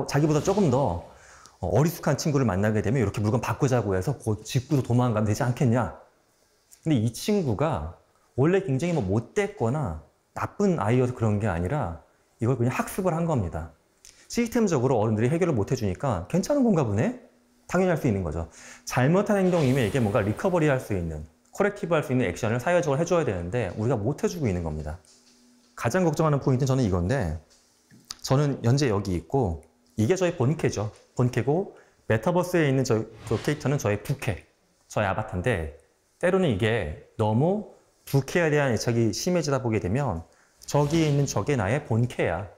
자기보다 조금 더 어리숙한 친구를 만나게 되면 이렇게 물건 바꾸자고 해서 그 짚고 도망가면 되지 않겠냐. 근데 이 친구가 원래 굉장히 못됐거나 나쁜 아이여서 그런 게 아니라 이걸 그냥 학습을 한 겁니다. 시스템적으로 어른들이 해결을 못 해주니까 괜찮은 건가 보네? 당연히 할 수 있는 거죠. 잘못한 행동이면 이게 뭔가 리커버리 할 수 있는, 코렉티브 할 수 있는 액션을 사회적으로 해줘야 되는데 우리가 못 해주고 있는 겁니다. 가장 걱정하는 포인트는 저는 이건데 저는 현재 여기 있고 이게 저의 본캐죠. 본캐고 메타버스에 있는 그 캐릭터는 저의 부캐, 저의 아바타인데 때로는 이게 너무 부캐에 대한 애착이 심해지다 보게 되면 저기에 있는 저게 나의 본캐야.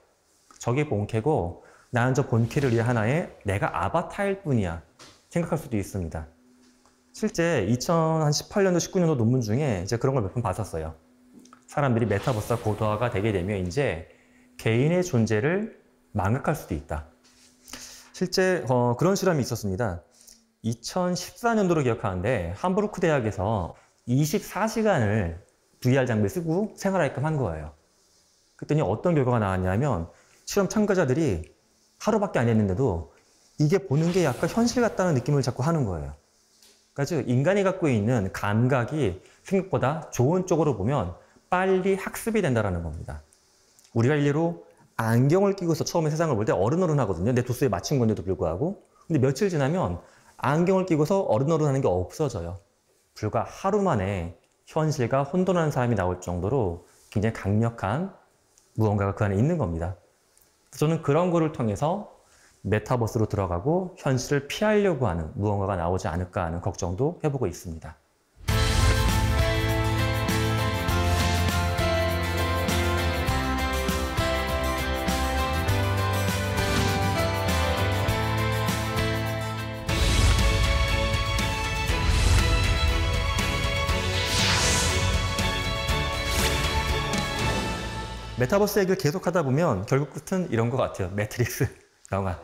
저게 본캐고 나는 저 본캐를 위해 하나의 내가 아바타일 뿐이야. 생각할 수도 있습니다. 실제 2018년도, 19년도 논문 중에 이제 그런 걸 몇 번 봤었어요. 사람들이 메타버스가 고도화가 되게 되면 이제 개인의 존재를 망각할 수도 있다. 실제 그런 실험이 있었습니다. 2014년도로 기억하는데 함부르크 대학에서 24시간을 VR 장비를 쓰고 생활하게끔 한 거예요. 그랬더니 어떤 결과가 나왔냐면 실험 참가자들이 하루밖에 안 했는데도 이게 보는 게 약간 현실 같다는 느낌을 자꾸 하는 거예요. 그러니까 즉 인간이 갖고 있는 감각이 생각보다 좋은 쪽으로 보면 빨리 학습이 된다는 겁니다. 우리가 일례로 안경을 끼고서 처음에 세상을 볼 때 어른어른하거든요. 내 도수에 맞춘 건데도 불구하고. 근데 며칠 지나면 안경을 끼고서 어른어른하는 게 없어져요. 불과 하루 만에 현실과 혼돈하는 사람이 나올 정도로 굉장히 강력한 무언가가 그 안에 있는 겁니다. 저는 그런 거를 통해서 메타버스로 들어가고 현실을 피하려고 하는 무언가가 나오지 않을까 하는 걱정도 해보고 있습니다. 메타버스 얘기를 계속 하다 보면 결국 끝은 이런 것 같아요. 매트릭스 영화.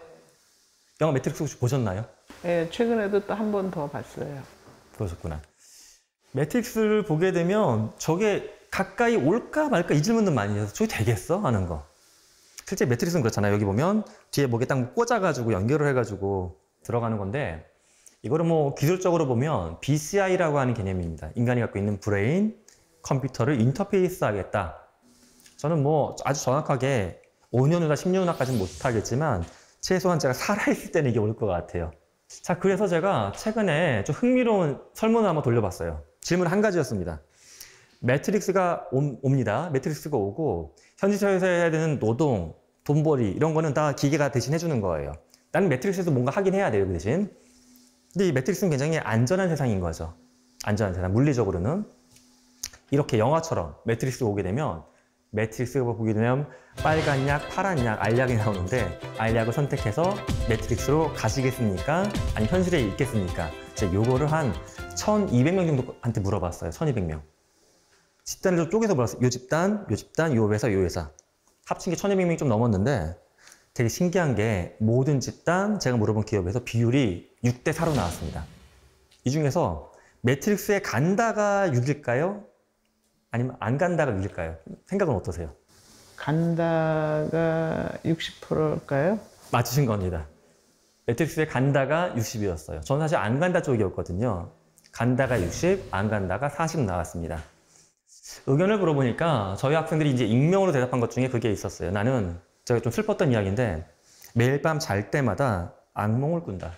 영화 매트릭스 혹시 보셨나요?
예, 최근에도 또 한 번 더 봤어요.
보셨구나. 매트릭스를 보게 되면 저게 가까이 올까 말까 이 질문도 많이 해서 저게 되겠어? 하는 거. 실제 매트릭스는 그렇잖아요. 여기 보면 뒤에 목에 딱 꽂아가지고 연결을 해가지고 들어가는 건데 이거를 뭐 기술적으로 보면 BCI라고 하는 개념입니다. 인간이 갖고 있는 브레인, 컴퓨터를 인터페이스 하겠다. 저는 뭐 아주 정확하게 5년 후나 10년 후까지는 못하겠지만 최소한 제가 살아있을 때는 이게 올 것 같아요. 자, 그래서 제가 최근에 좀 흥미로운 설문을 한번 돌려봤어요. 질문 한 가지였습니다. 매트릭스가 옵니다. 매트릭스가 오고 현실에서 해야 되는 노동, 돈벌이 이런 거는 다 기계가 대신 해주는 거예요. 나는 매트릭스에서 뭔가 하긴 해야 돼요, 그 대신. 근데 이 매트릭스는 굉장히 안전한 세상인 거죠. 안전한 세상, 물리적으로는. 이렇게 영화처럼 매트릭스가 오게 되면 매트릭스가 보게 되면 빨간 약, 파란 약, 알약이 나오는데 알약을 선택해서 매트릭스로 가시겠습니까? 아니 현실에 있겠습니까? 제가 요거를 한 1200명 정도한테 물어봤어요. 1200명. 집단을 좀 쪼개서 물어봤어요. 요 집단, 요 회사, 요 회사. 합친 게 1200명이 좀 넘었는데 되게 신기한 게 모든 집단, 제가 물어본 기업에서 비율이 6대 4로 나왔습니다. 이 중에서 매트릭스에 간다가 6일까요? 아니면 안 간다가 6일까요? 생각은 어떠세요?
간다가 60%일까요?
맞추신 겁니다. 매트릭스에 간다가 60이었어요. 저는 사실 안 간다 쪽이었거든요. 간다가 60, 안 간다가 40 나왔습니다. 의견을 물어보니까 저희 학생들이 이제 익명으로 대답한 것 중에 그게 있었어요. 나는 제가 좀 슬펐던 이야기인데 매일 밤 잘 때마다 악몽을 꾼다.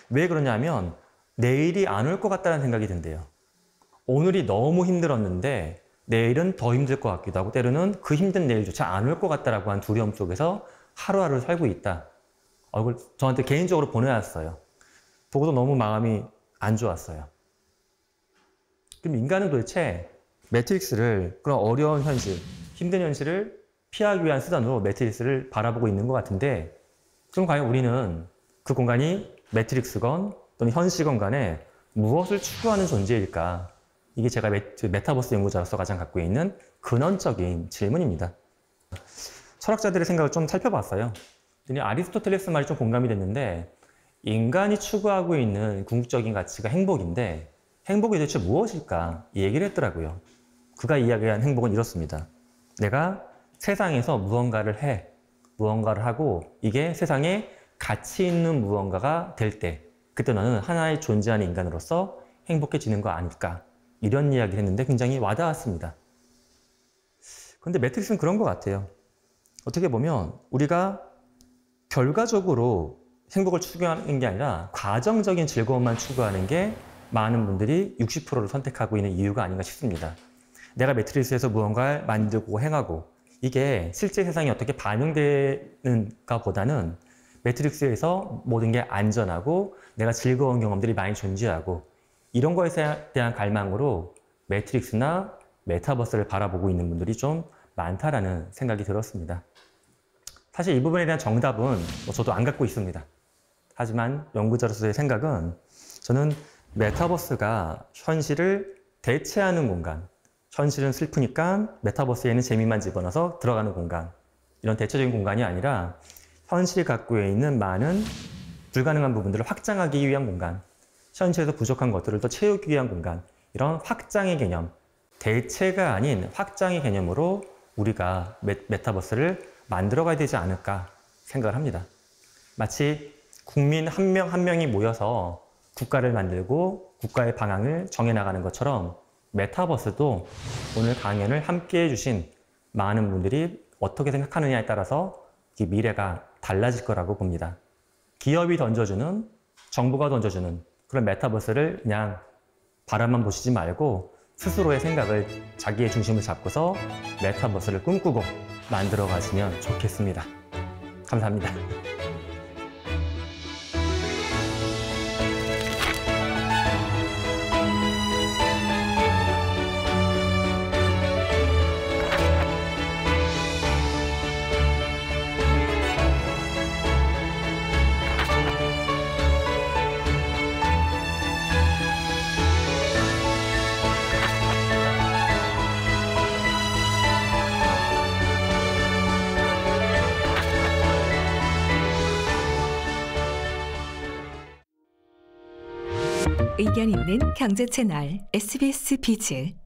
왜 그러냐면 내일이 안 올 것 같다는 생각이 든대요. 오늘이 너무 힘들었는데 내일은 더 힘들 것 같기도 하고 때로는 그 힘든 내일조차 안 올 것 같다라고 한 두려움 속에서 하루하루를 살고 있다. 이걸 저한테 개인적으로 보내왔어요. 보고도 너무 마음이 안 좋았어요. 그럼 인간은 도대체 매트릭스를 그런 어려운 현실, 힘든 현실을 피하기 위한 수단으로 매트릭스를 바라보고 있는 것 같은데 그럼 과연 우리는 그 공간이 매트릭스건 또는 현실건 간에 무엇을 추구하는 존재일까? 이게 제가 메타버스 연구자로서 가장 갖고 있는 근원적인 질문입니다. 철학자들의 생각을 좀 살펴봤어요. 아리스토텔레스 말이 좀 공감이 됐는데 인간이 추구하고 있는 궁극적인 가치가 행복인데 행복이 대체 무엇일까? 이 얘기를 했더라고요. 그가 이야기한 행복은 이렇습니다. 내가 세상에서 무언가를 해, 무언가를 하고 이게 세상에 가치 있는 무언가가 될 때 그때 너는 하나의 존재하는 인간으로서 행복해지는 거 아닐까? 이런 이야기를 했는데 굉장히 와닿았습니다. 그런데 매트릭스는 그런 것 같아요. 어떻게 보면 우리가 결과적으로 행복을 추구하는 게 아니라 과정적인 즐거움만 추구하는 게 많은 분들이 60%를 선택하고 있는 이유가 아닌가 싶습니다. 내가 매트릭스에서 무언가를 만들고 행하고 이게 실제 세상에 어떻게 반영되는가 보다는 매트릭스에서 모든 게 안전하고 내가 즐거운 경험들이 많이 존재하고 이런 거에 대한 갈망으로 매트릭스나 메타버스를 바라보고 있는 분들이 좀 많다라는 생각이 들었습니다. 사실 이 부분에 대한 정답은 저도 안 갖고 있습니다. 하지만 연구자로서의 생각은 저는 메타버스가 현실을 대체하는 공간, 현실은 슬프니까 메타버스에는 재미만 집어넣어서 들어가는 공간, 이런 대체적인 공간이 아니라 현실이 갖고 있는 많은 불가능한 부분들을 확장하기 위한 공간, 현실에서 부족한 것들을 더 채우기 위한 공간, 이런 확장의 개념, 대체가 아닌 확장의 개념으로 우리가 메타버스를 만들어가야 되지 않을까 생각을 합니다. 마치 국민 한 명 한 명이 모여서 국가를 만들고 국가의 방향을 정해나가는 것처럼 메타버스도 오늘 강연을 함께 해주신 많은 분들이 어떻게 생각하느냐에 따라서 이 미래가 달라질 거라고 봅니다. 기업이 던져주는, 정부가 던져주는 그런 메타버스를 그냥 바라만 보시지 말고 스스로의 생각을 자기의 중심을 잡고서 메타버스를 꿈꾸고 만들어 가시면 좋겠습니다. 감사합니다.
의견 있는 경제 채널 SBS 비즈.